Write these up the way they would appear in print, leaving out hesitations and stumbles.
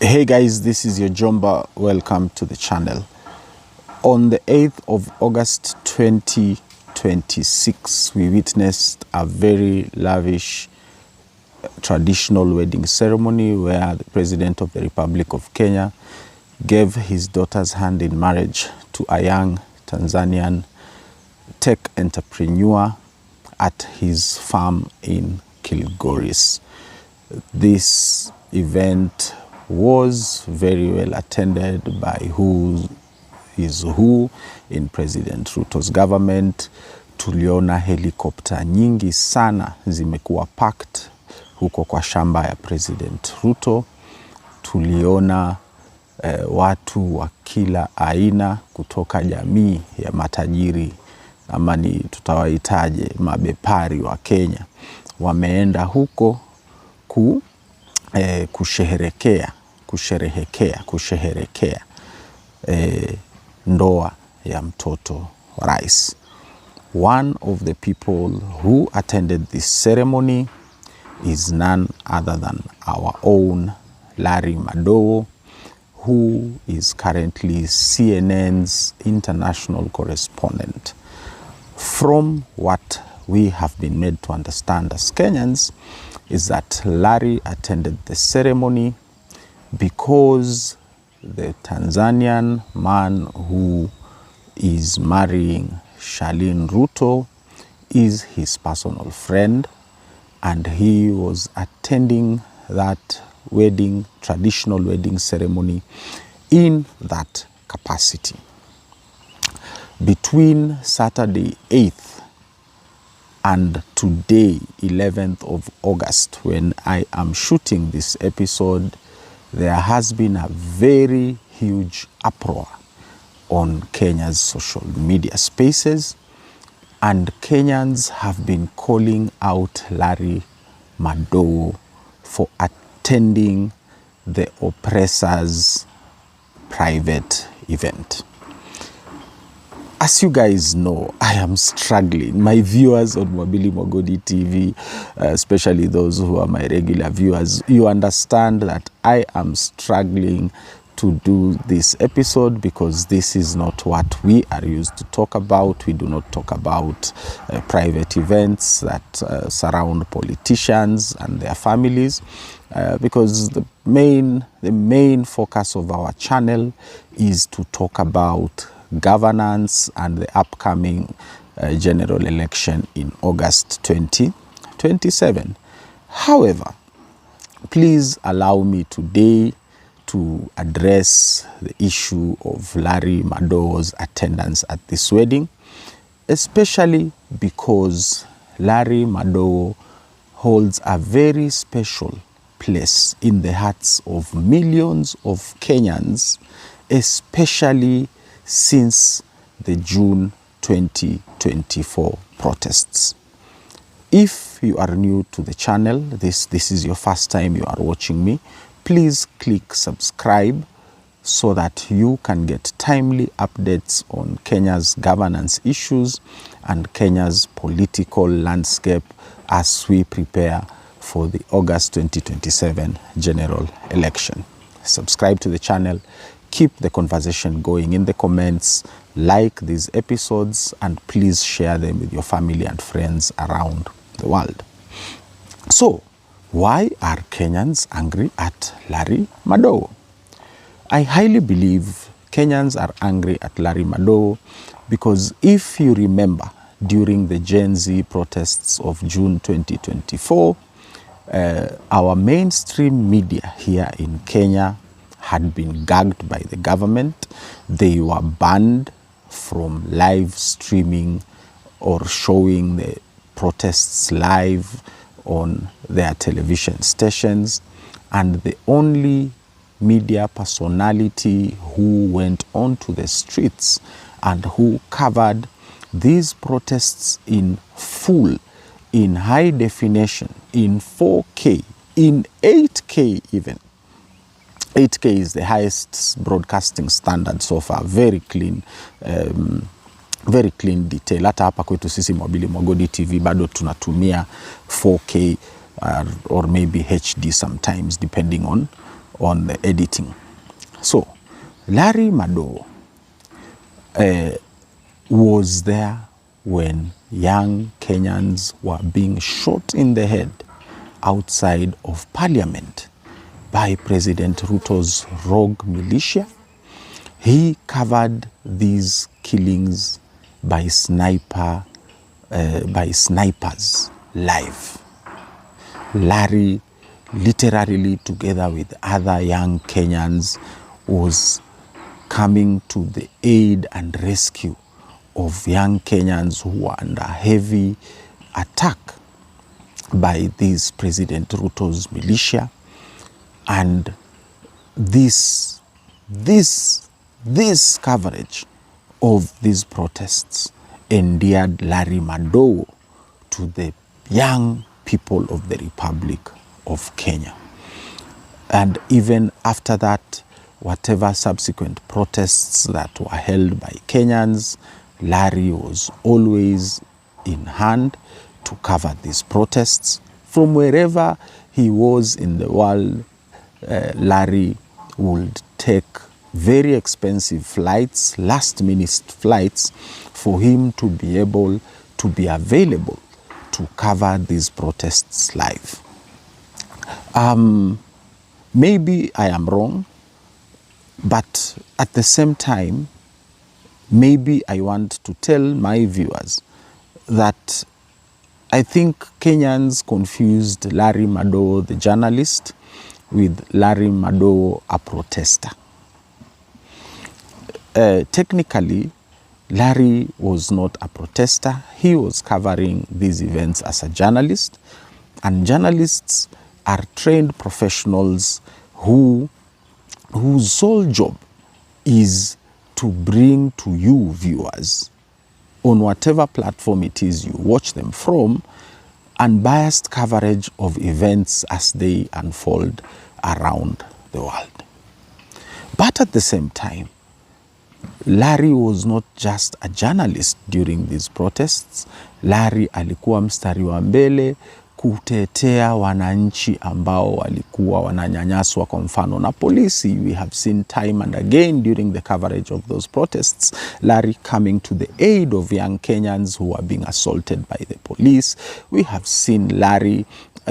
Hey guys, this is your Jomba. Welcome to the channel. On the 8th of August 2026, we witnessed a very lavish traditional wedding ceremony where the President of the Republic of Kenya gave his daughter's hand in marriage to a young Tanzanian tech entrepreneur at his farm in Kilgoris. This event was very well attended by who is who in President Ruto's government. Tuliona helikopta nyingi sana zimekuwa packed huko kwa shamba ya President Ruto. Tuliona watu wa kila aina kutoka jamii ya matajiri ama ni tutawaitaje mabepari wa Kenya wameenda huko kusherehekea ndoa ya mtoto wa rais. One of the people who attended this ceremony is none other than our own Larry Madowo, who is currently CNN's international correspondent. From what we have been made to understand as Kenyans is that Larry attended the ceremony because the Tanzanian man who is marrying Charlene Ruto is his personal friend, and he was attending that traditional wedding ceremony in that capacity. Between Saturday 8th and today 11th of August, when I am shooting this episode, there has been a very huge uproar on Kenya's social media spaces, and Kenyans have been calling out Larry Madowo for attending the oppressor's private event. As you guys know, I am struggling. My viewers on Mwabili Mogodi TV, especially those who are my regular viewers, you understand that I am struggling to do this episode because this is not what we are used to talk about. We do not talk about private events that surround politicians and their families, because the main focus of our channel is to talk about governance and the upcoming general election in August 2027. However, please allow me today to address the issue of Larry Madowo's attendance at this wedding, especially because Larry Madowo holds a very special place in the hearts of millions of Kenyans, especially since the June 2024 protests. If you are new to the channel, this is your first time you are watching me, please click subscribe so that you can get timely updates on Kenya's governance issues and Kenya's political landscape as we prepare for the August 2027 general election. Subscribe to the channel. Keep the conversation going in the comments, like these episodes, and please share them with your family and friends around the world. So, why are Kenyans angry at Larry Madowo? I highly believe Kenyans are angry at Larry Madowo because if you remember, during the Gen Z protests of June 2024, our mainstream media here in Kenya had been gagged by the government. They were banned from live streaming or showing the protests live on their television stations, and the only media personality who went onto the streets and who covered these protests in full, in high definition, in 4K, in 8K even. 8K is the highest broadcasting standard so far. Very clean detail. Hata hapa kwetu sisi Mwabili Mogodi TV bado tunatumia 4K or maybe HD sometimes, depending on on the editing. So, Larry Madowo was there when young Kenyans were being shot in the head outside of Parliament by President Ruto's rogue militia. He covered these killings by snipers live. Larry, literally together with other young Kenyans, was coming to the aid and rescue of young Kenyans who were under heavy attack by this President Ruto's militia. And this coverage of these protests endeared Larry Madowo to the young people of the Republic of Kenya. And even after that, whatever subsequent protests that were held by Kenyans, Larry was always in hand to cover these protests. From wherever he was in the world, Larry would take very expensive flights, last-minute flights, for him to be able to be available to cover these protests live. Maybe I am wrong, but at the same time, maybe I want to tell my viewers that I think Kenyans confused Larry Madowo, the journalist, with Larry Madowo, a protester. Technically, Larry was not a protester. He was covering these events as a journalist. And journalists are trained professionals whose sole job is to bring to you, viewers, on whatever platform it is you watch them from, unbiased coverage of events as they unfold around the world. But at the same time, Larry was not just a journalist during these protests. Larry alikuwa mstari wa mbele kutetea wananchi ambao walikuwa wananyanyaswa kwa mfano na polisi. We have seen time and again during the coverage of those protests, Larry coming to the aid of young Kenyans who were being assaulted by the police. We have seen Larry,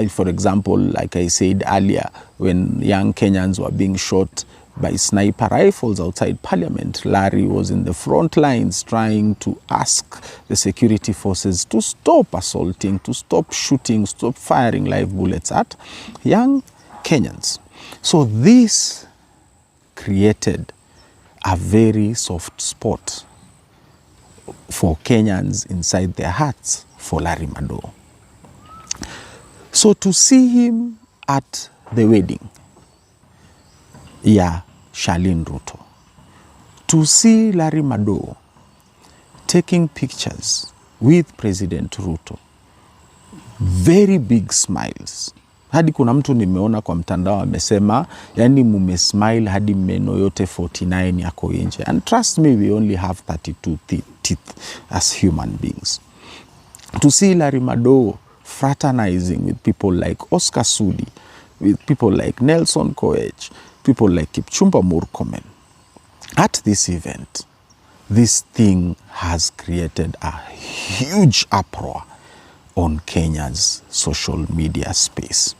for example, like I said earlier, when young Kenyans were being shot by sniper rifles outside Parliament, Larry was in the front lines trying to ask the security forces to stop assaulting, to stop shooting, stop firing live bullets at young Kenyans. So this created a very soft spot for Kenyans inside their hearts for Larry Madowo. So to see him at the wedding, Charlene Ruto, to see Larry Madowo taking pictures with President Ruto, very big smiles. Hadi kuna mtu nimeona kwa mtandao amesema, yani mumesmile hadi meno yote 49 yako nje. And trust me, we only have 32 teeth as human beings. To see Larry Madowo fraternizing with people like Oscar Sudi, with people like Nelson Koech, people like Kipchumba Murkomen. At this event, this thing has created a huge uproar on Kenya's social media space.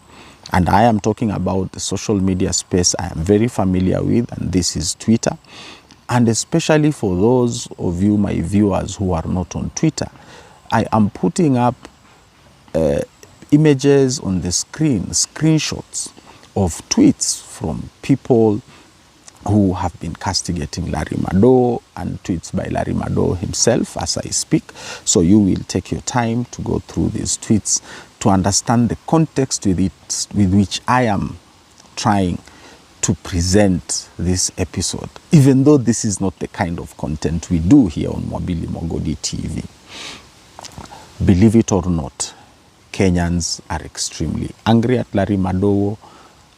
And I am talking about the social media space I am very familiar with, and this is Twitter. And especially for those of you, my viewers, who are not on Twitter, I am putting up images on the screen, screenshots of tweets from people who have been castigating Larry Madowo, and tweets by Larry Madowo himself as I speak. So you will take your time to go through these tweets to understand the context with which I am trying to present this episode, even though this is not the kind of content we do here on Mwabili Mogodi TV. Believe it or not, Kenyans are extremely angry at Larry Madowo,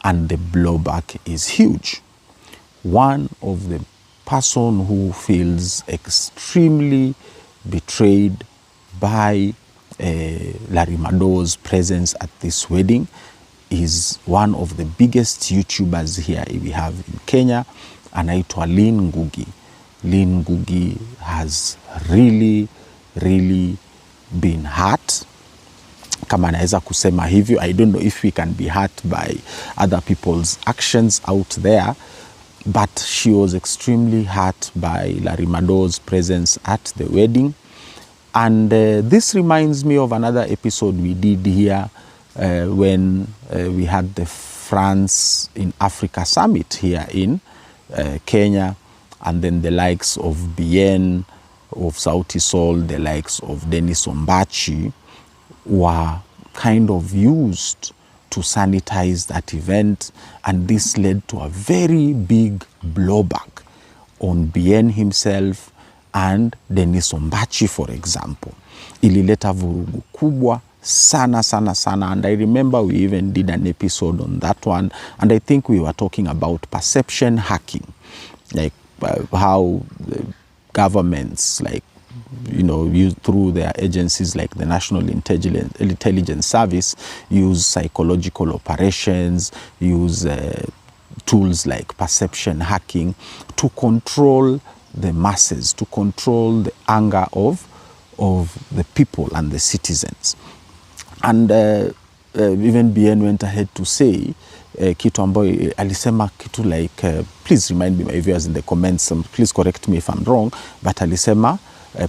and the blowback is huge. One of the person who feels extremely betrayed by Larry Madowo's presence at this wedding is one of the biggest YouTubers here we have in Kenya, anaitwa Lynn Ngugi. Lynn Ngugi has really been hurt, kama naweza kusema hivyo. I don't know if we can be hurt by other people's actions out there, but she was extremely hurt by Larry Madowo's presence at the wedding. And this reminds me of another episode we did here when we had the France in Africa Summit here in Kenya, and then the likes of Bien, of Sauti Sol, the likes of Dennis Ombachi were kind of used to sanitize that event, and this led to a very big blowback on Bien himself and Dennis Ombachi, for example. Ilileta vurugu kubwa sana, and I remember we even did an episode on that one, and I think we were talking about perception hacking, like how governments, like, you know, use through their agencies like the National Intelligence Service, use psychological operations, use tools like perception hacking to control the masses, to control the anger of the people and the citizens. And even Bien went ahead to say kitu ambayo alisema kitu like please remind me, my viewers, in the comments, please correct me if I'm wrong, but alisema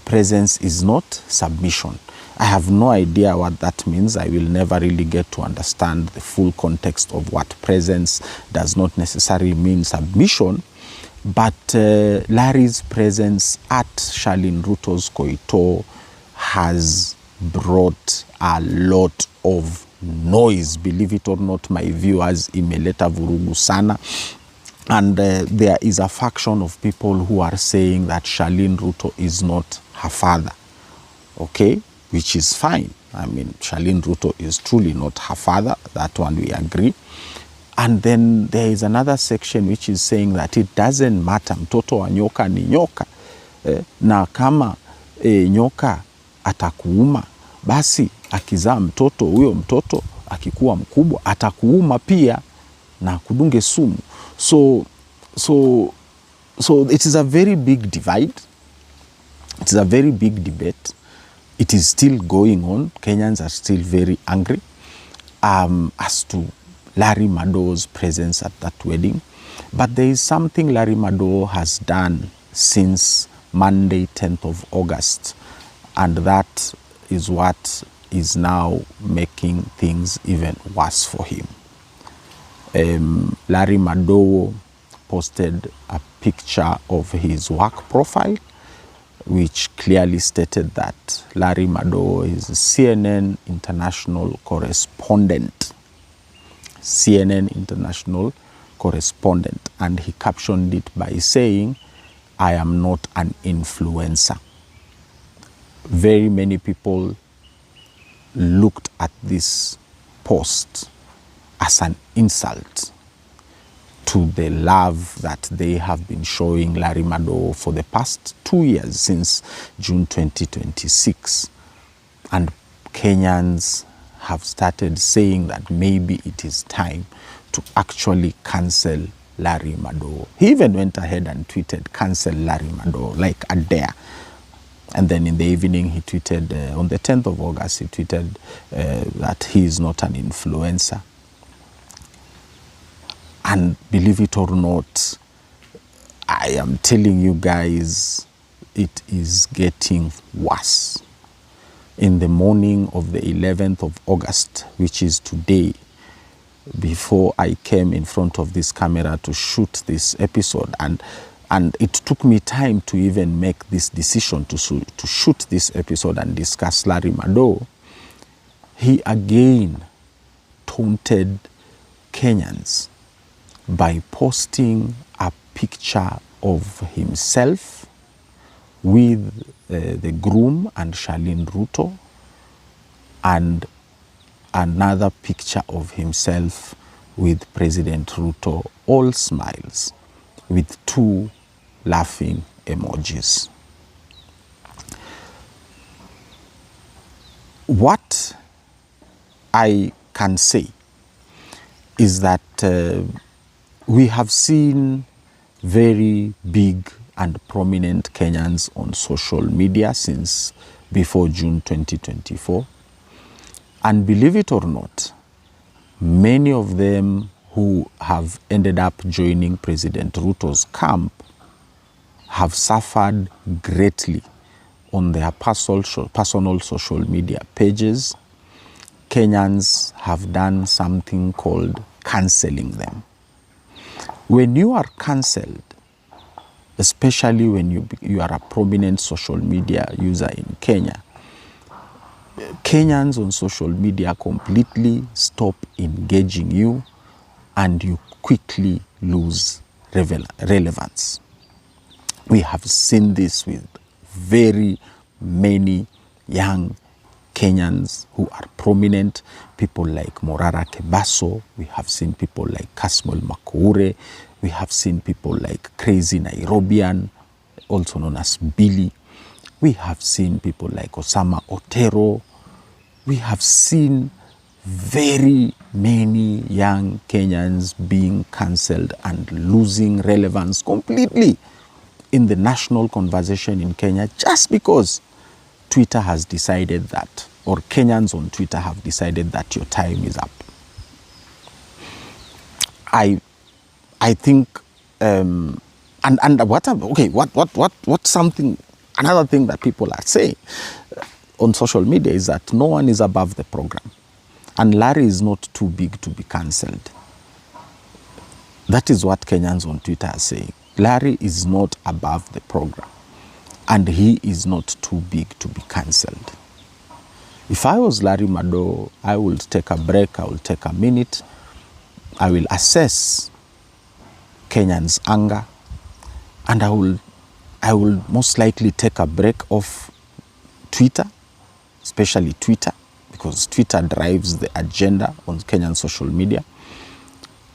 presence is not submission. I have no idea what that means. I will never really get to understand the full context of what presence does not necessarily mean submission. But Larry's presence at Charlene Ruto's Koito has brought a lot of noise, believe it or not, my viewers. Imeleta vurugu sana. And there is a faction of people who are saying that Charlene Ruto is not her father, okay, which is fine. I mean, Charlene Ruto is truly not her father. That one we agree. And then there is another section which is saying that it doesn't matter, mtoto wa nyoka ni nyoka. Na kama nyoka atakuuma, basi akizaa mtoto, huyo mtoto akikuwa mkubwa atakuuma pia na kudunge sumu. So it is a very big divide. It is a very big debate. It is still going on. Kenyans are still very angry as to Larry Madowo's presence at that wedding. But there is something Larry Madowo has done since Monday, 10th of August. And that is what is now making things even worse for him. Larry Madowo posted a picture of his work profile, which clearly stated that Larry Madowo is a CNN international correspondent. CNN international correspondent. And he captioned it by saying, "I am not an influencer." Very many people looked at this post as an insult to the love that they have been showing Larry Madowo for the past 2 years, since June 2026. And Kenyans have started saying that maybe it is time to actually cancel Larry Madowo. He even went ahead and tweeted, "Cancel Larry Madowo," like a dare. And then in the evening he tweeted, on the 10th of August, he tweeted that he is not an influencer. And believe it or not, I am telling you guys, it is getting worse. In the morning of the 11th of August, which is today, before I came in front of this camera to shoot this episode, and it took me time to even make this decision to shoot this episode and discuss Larry Madowo, he again taunted Kenyans by posting a picture of himself with the groom and Charlene Ruto, and another picture of himself with President Ruto, all smiles, with 2 laughing emojis. What I can say is that we have seen very big and prominent Kenyans on social media since before June 2024. And believe it or not, many of them who have ended up joining President Ruto's camp have suffered greatly on their personal social media pages. Kenyans have done something called cancelling them. When you are cancelled, especially when you are a prominent social media user in Kenya, Kenyans on social media completely stop engaging you and you quickly lose relevance. We have seen this with very many young Kenyans who are prominent, people like Morara Kebaso, we have seen people like Kasmol Makoure, we have seen people like Crazy Nairobian, also known as Billy. We have seen people like Osama Otero. We have seen very many young Kenyans being cancelled and losing relevance completely in the national conversation in Kenya just because Twitter has decided that, or Kenyans on Twitter have decided that your time is up. I think, and what something, another thing that people are saying on social media is that no one is above the program. And Larry is not too big to be cancelled. That is what Kenyans on Twitter are saying. Larry is not above the program. And he is not too big to be cancelled. If I was Larry Madowo, I will take a break, I will take a minute, I will assess Kenyans' anger, and I will most likely take a break off Twitter, especially Twitter, because Twitter drives the agenda on Kenyan social media.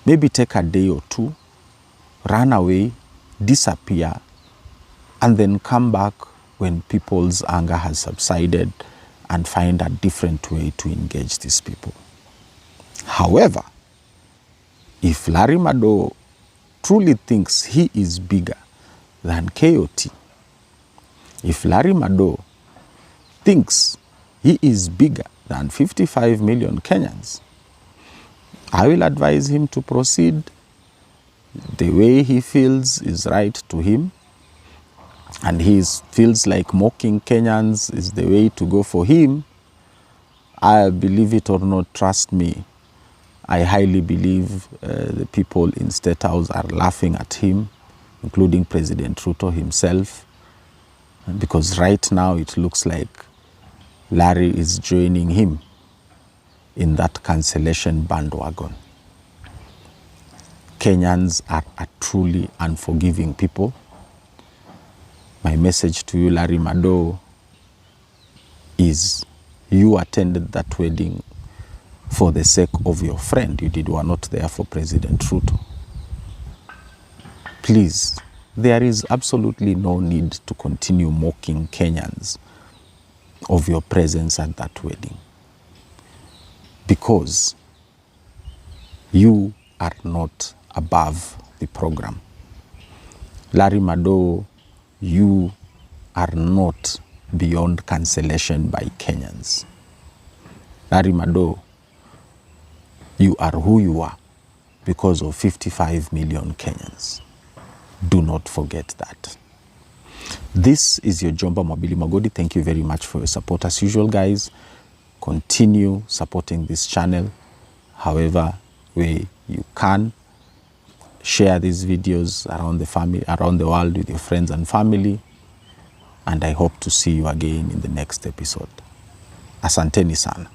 Maybe take a day or two, run away, disappear, and then come back when people's anger has subsided and find a different way to engage these people. However, if Larry Madowo truly thinks he is bigger than KOT, if Larry Madowo thinks he is bigger than 55 million Kenyans, I will advise him to proceed the way he feels is right to him, and he feels like mocking Kenyans is the way to go for him. I believe it or not, trust me, I highly believe the people in State House are laughing at him, including President Ruto himself, because right now it looks like Larry is joining him in that cancellation bandwagon. Kenyans are a truly unforgiving people. My message to you, Larry Madowo, is you attended that wedding for the sake of your friend. You were not there for President Ruto. Please, there is absolutely no need to continue mocking Kenyans of your presence at that wedding, because you are not above the program. Larry Madowo, you are not beyond cancellation by Kenyans. Larry Madowo, you are who you are because of 55 million Kenyans. Do not forget that. This is your Jomba Mobili Magodi. Thank you very much for your support. As usual, guys, continue supporting this channel however way you can. Share these videos around the world with your friends and family. And I hope to see you again in the next episode. Asanteni sana.